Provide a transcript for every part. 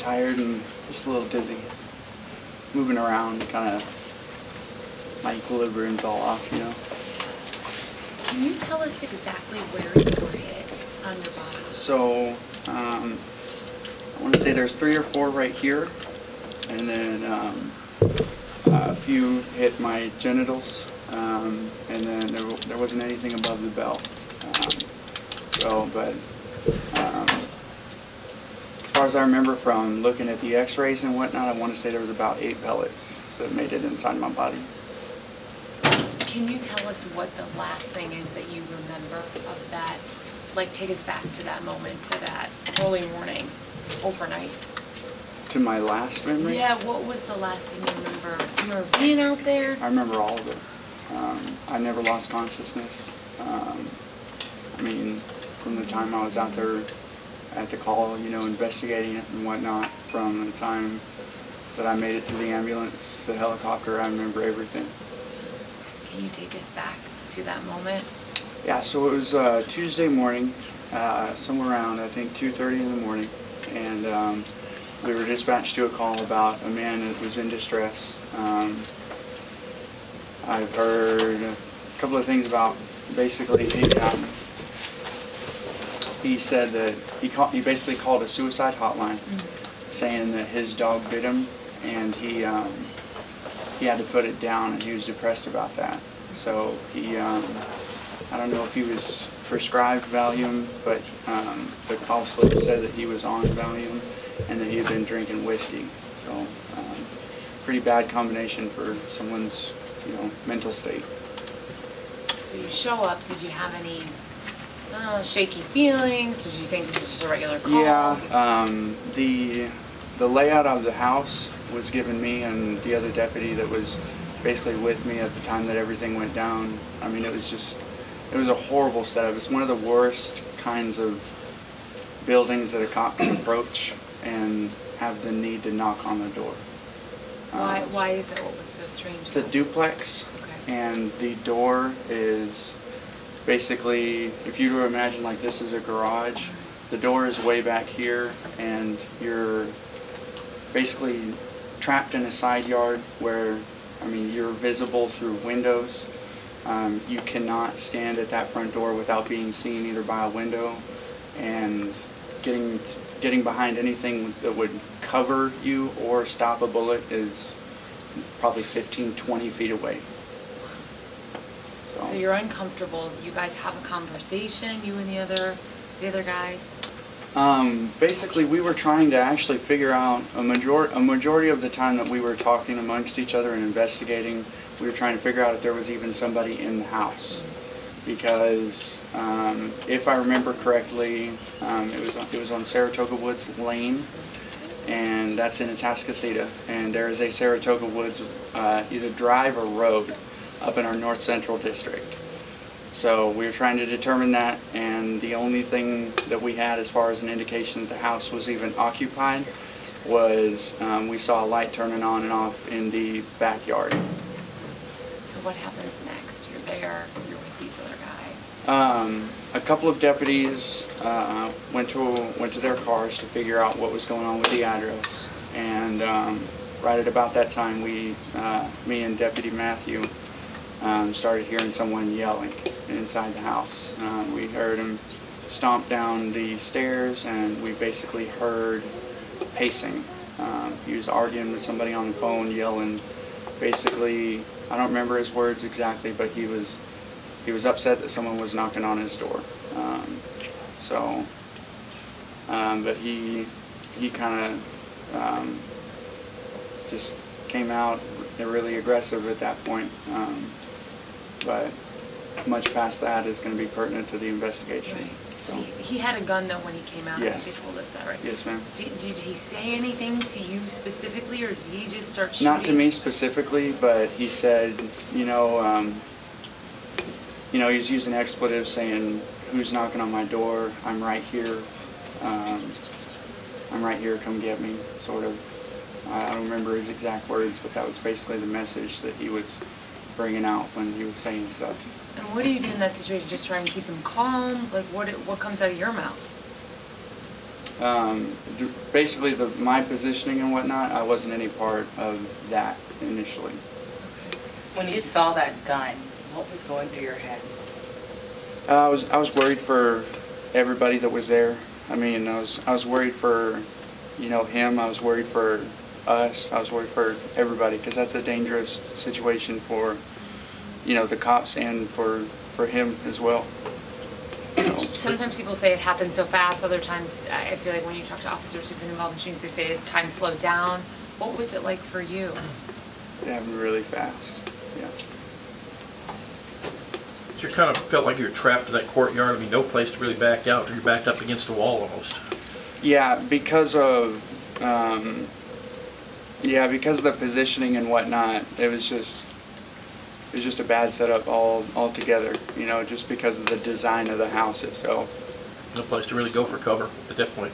tired and just a little dizzy. Moving around, kind of, my equilibrium's all off, you know. Can you tell us exactly where you were hit on your body? So, I want to say there's 3 or 4 right here, and then a few hit my genitals, and then there wasn't anything above the belt. But as far as I remember from looking at the x-rays and whatnot, I want to say there was about 8 pellets that made it inside my body. Can you tell us what the last thing is that you remember of that? Like, take us back to that moment, to that early morning, overnight. To my last memory? Yeah, what was the last thing you remember? You remember being out there? I remember all of it. I never lost consciousness. I mean, from the time I was out there at the call, you know, investigating it and whatnot, from the time that I made it to the ambulance, the helicopter, I remember everything. Can you take us back to that moment? Yeah, so it was Tuesday morning, somewhere around, I think, 2:30 in the morning, and we were dispatched to a call about a man that was in distress. I've heard a couple of things about, basically, he said that he basically called a suicide hotline, saying that his dog bit him, and he had to put it down, and he was depressed about that. So he, I don't know if he was prescribed Valium, but the call slip said that he was on Valium and that he had been drinking whiskey. So pretty bad combination for someone's, you know, mental state. So you show up, did you have any shaky feelings? Did you think this was just a regular call? Yeah, the layout of the house was given me and the other deputy that was basically with me at the time that everything went down. I mean, it was a horrible setup. It's one of the worst kinds of buildings that a cop can approach and have the need to knock on the door. Why is that? What was so strange? It's a duplex, okay. And the door is basically, if you were to imagine like this is a garage, the door is way back here, and you're basically trapped in a side yard where, I mean, you're visible through windows. You cannot stand at that front door without being seen either by a window, and getting behind anything that would cover you or stop a bullet is probably 15-20 feet away. So you're uncomfortable. You guys have a conversation, you and the other guys? Basically, we were trying to actually figure out a majority of the time that we were talking amongst each other and investigating, we were trying to figure out if there was even somebody in the house. Because if I remember correctly, it was on Saratoga Woods Lane, and that's in Atascocita, and there is a Saratoga Woods either drive or road up in our north central district. So we were trying to determine that, and the only thing that we had as far as an indication that the house was even occupied was we saw a light turning on and off in the backyard. So what happens next? You're there, you're with these other guys. A couple of deputies went to their cars to figure out what was going on with the address, and right at about that time, me and Deputy Matthew started hearing someone yelling inside the house. We heard him stomp down the stairs, and we basically heard pacing. He was arguing with somebody on the phone, yelling. Basically, I don't remember his words exactly, but he was upset that someone was knocking on his door. But he kind of just came out really aggressive at that point. But much past that is going to be pertinent to the investigation. Right. So. He had a gun though when he came out. Yes. I think they told us that, right? Yes, ma'am. Did he say anything to you specifically, or did he just start shooting? Not to me specifically, but he said, he was using expletives, saying, "Who's knocking on my door? I'm right here. I'm right here. Come get me." Sort of. I don't remember his exact words, but that was basically the message that he was bringing out when he was saying stuff. And what do you do in that situation? Just try and keep him calm? Like, what comes out of your mouth? Basically, my positioning and whatnot, I wasn't any part of that initially. When you saw that gun, what was going through your head? I was worried for everybody that was there. I mean, I was worried for, you know, him. I was worried for us. I was worried for everybody, because that's a dangerous situation for, you know, the cops and for him as well. So, sometimes people say it happened so fast. Other times, I feel like when you talk to officers who've been involved in shootings, they say time slowed down. What was it like for you? It happened really fast. Yeah. So you kind of felt like you were trapped in that courtyard. I mean, no place to really back out. You're backed up against the wall almost. Yeah, because of the positioning and whatnot, it was just a bad setup altogether. You know, just because of the design of the house itself. No place to really go for cover at that point.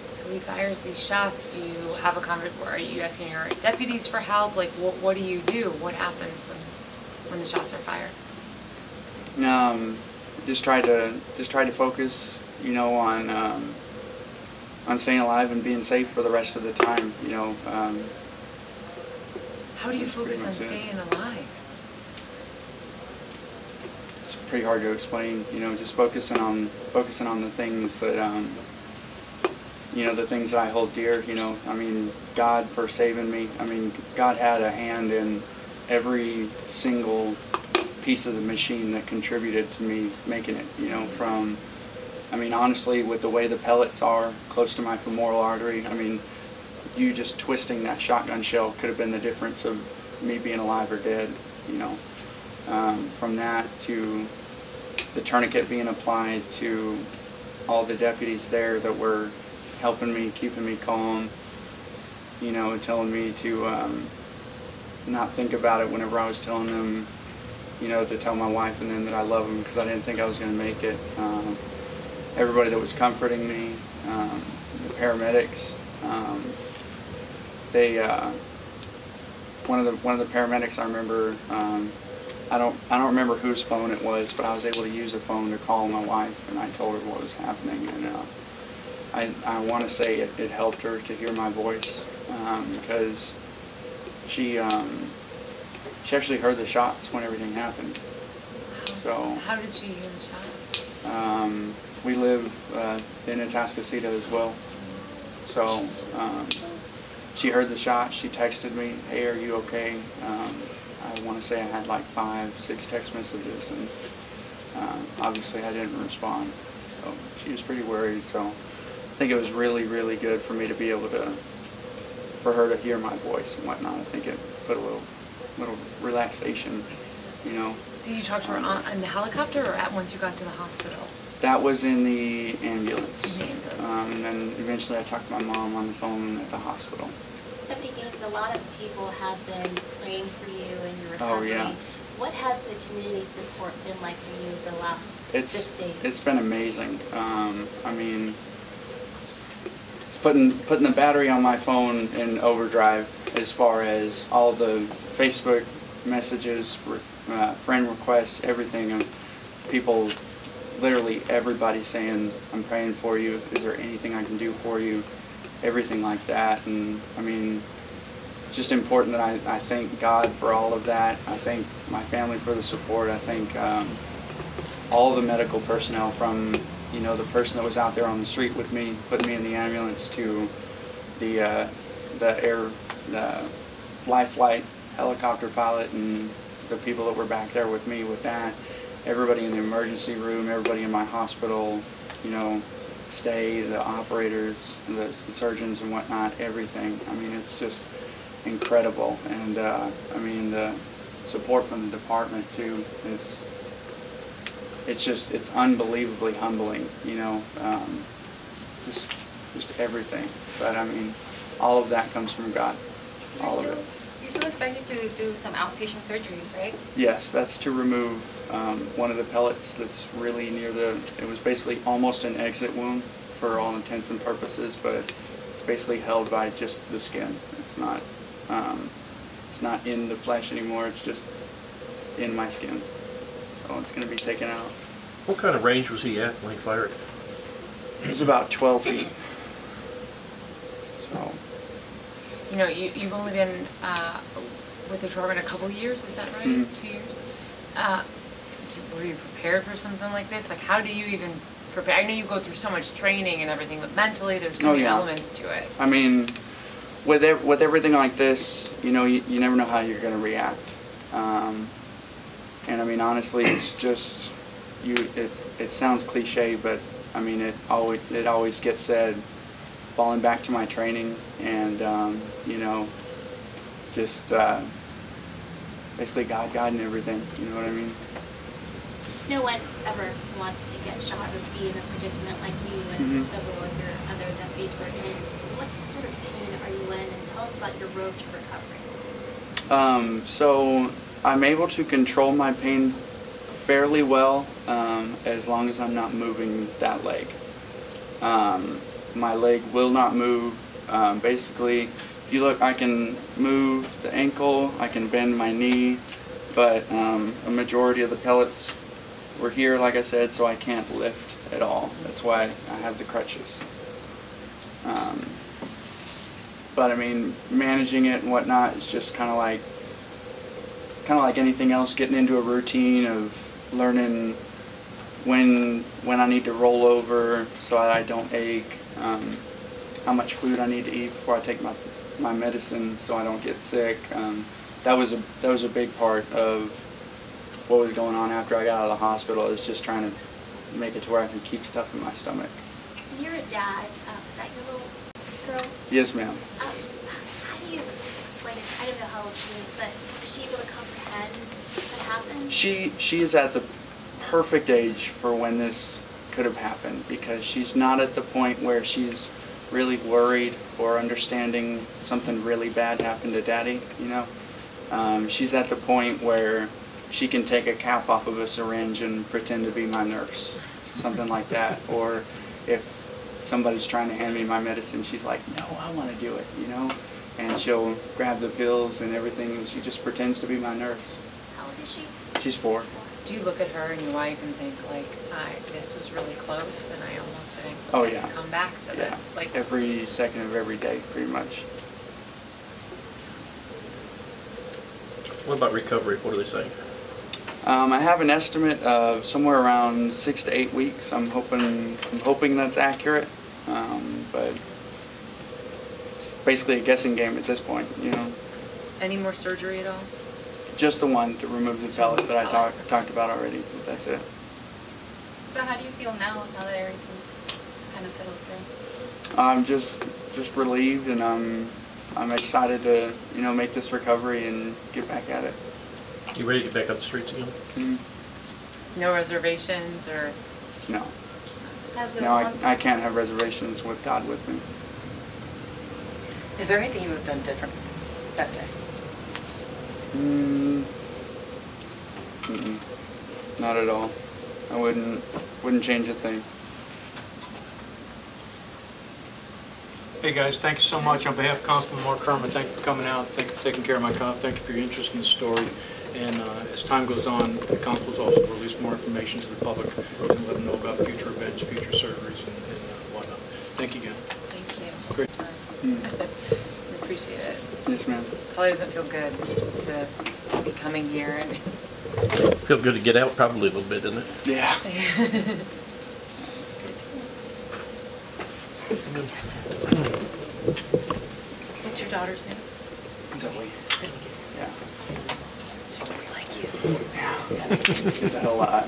So he fires these shots. Do you have a conversation? Are you asking your deputies for help? Like, what do you do? What happens when the shots are fired? Just try to focus, you know, on staying alive and being safe for the rest of the time. You know. How do you focus on staying alive? It's pretty hard to explain. You know, just focusing on the things that you know, the things that I hold dear. You know, I mean, God for saving me. I mean, God had a hand in every single piece of the machine that contributed to me making it. You know, from, I mean, honestly, with the way the pellets are close to my femoral artery, I mean, you just twisting that shotgun shell could have been the difference of me being alive or dead, you know. From that to the tourniquet being applied, to all the deputies there that were helping me, keeping me calm, you know, telling me to not think about it whenever I was telling them, you know, to tell my wife and them that I love them, because I didn't think I was going to make it. Everybody that was comforting me, the paramedics. One of the paramedics, I remember, I don't remember whose phone it was, but I was able to use a phone to call my wife, and I told her what was happening, and I want to say it helped her to hear my voice, because she actually heard the shots when everything happened. So how did she hear the shots? We live in Atascocita as well, so. She heard the shot. She texted me, "Hey, are you okay?" I want to say I had like 5, 6 text messages, and obviously I didn't respond. So she was pretty worried. So I think it was really, really good for me to be able to, for her to hear my voice and whatnot. I think it put a little relaxation, you know. Did you talk to her on the helicopter or once you got to the hospital? That was in the ambulance. In the ambulance. And then eventually I talked to my mom on the phone at the hospital. Deputy Gaines, a lot of people have been praying for you and your recovery. Oh, yeah. What has the community support been like for you the last 6 days? It's been amazing. I mean, it's putting the battery on my phone in overdrive as far as all the Facebook messages, friend requests, everything. People, literally everybody saying, "I'm praying for you. Is there anything I can do for you?" Everything like that. And I mean, it's just important that I thank God for all of that. I thank my family for the support. I thank all the medical personnel, from, you know, the person that was out there on the street with me, putting me in the ambulance, to the life flight helicopter pilot, and the people that were back there with me with that. Everybody in the emergency room, everybody in my hospital, you know, stay, the operators, the surgeons and whatnot, everything. I mean, it's just incredible. And I mean, the support from the department too is, it's unbelievably humbling, you know, just everything. But I mean, all of that comes from God, all of it. You're still expected to do some outpatient surgeries, right? Yes, that's to remove one of the pellets that's really near it was basically almost an exit wound for all intents and purposes, but it's basically held by just the skin. It's not in the flesh anymore, it's just in my skin. So it's going to be taken out. What kind of range was he at when he fired? It was about 12 feet. So. You know, you've only been with the department a couple years, is that right? Mm-hmm. 2 years? Were you prepared for something like this? Like, how do you even prepare? I know you go through so much training and everything, but mentally there's so many elements to it. I mean, with everything like this, you know, you never know how you're going to react. And I mean, honestly, it's just, it sounds cliche, but I mean, it always gets said, falling back to my training and, you know, just basically God guiding everything, you know what I mean? No one ever wants to get shot or be in a predicament like you and several of your other deputies were in. What sort of pain are you in? And tell us about your road to recovery. So I'm able to control my pain fairly well as long as I'm not moving that leg. My leg will not move. Basically, if you look, I can move the ankle, I can bend my knee, but a majority of the pellets were here, like I said, so I can't lift at all. That's why I have the crutches. But I mean, managing it and whatnot is just kind of like anything else, getting into a routine of learning when I need to roll over so I don't ache, how much food I need to eat before I take my medicine so I don't get sick. That was a big part of what was going on after I got out of the hospital, is just trying to make it to where I can keep stuff in my stomach. You're a dad. Is that your little girl? Yes, ma'am. How do you explain it? I don't know how old she is, but is she able to comprehend what happened? She is at the perfect age for when this could have happened, because she's not at the point where she's really worried or understanding something really bad happened to Daddy, you know. She's at the point where she can take a cap off of a syringe and pretend to be my nurse, something like that. Or if somebody's trying to hand me my medicine, she's like, no, I want to do it, you know. And she'll grab the pills and everything, and she just pretends to be my nurse. How old is she? She's 4. Do you look at her and your wife and think, like, this was really close and I almost didn't get to come back to this? Like, every second of every day, pretty much. What about recovery? What are they saying? I have an estimate of somewhere around 6 to 8 weeks. I'm hoping that's accurate, but it's basically a guessing game at this point, you know. any more surgery at all? Just the one to remove the pellet that I talked about already, but that's it. So how do you feel now that everything's kind of settled through? I'm just relieved, and I'm excited to, you know, make this recovery and get back at it. You ready to get back up the streets again? Mm-hmm. No reservations or? No. No, I can't have reservations with God with me. Is there anything you would have done different that day? Not at all. I wouldn't change a thing. Hey guys, thank you so much. On behalf of Constable Mark Hermann, thank you for coming out. Thank you for taking care of my cop. Thank you for your interest in the story. And as time goes on, the constables also release more information to the public and let them know about future events, future surgeries, and whatnot. Thank you again. Thank you. Great. We appreciate it. Yes, ma'am. Probably doesn't feel good to be coming here and. Feel good to get out probably a little bit, doesn't it? Yeah. What's your daughter's name? Zoey. Yeah. She looks like you. Yeah. Do that a lot.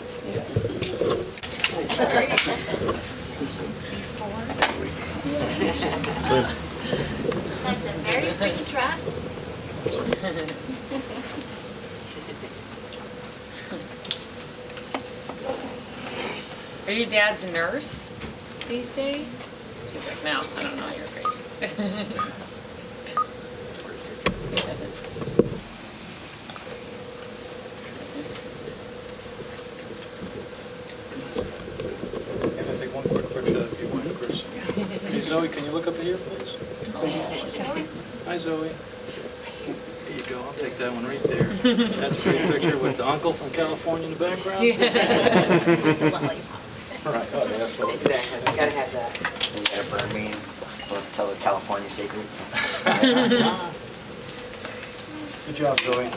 That's a very pretty dress. Are your dad's a nurse these days? She's like, no, I don't know, you're crazy. I'm going to take one quick picture if you want, Chris. Hey Zoe, can you look up here, please? Hi Zoe. There you go, I'll take that one right there. That's a great picture with the uncle from California in the background. Right, oh, yeah, absolutely. Exactly, you gotta have that. You gotta burn me and we'll tell the California secret. Good job, Zoe.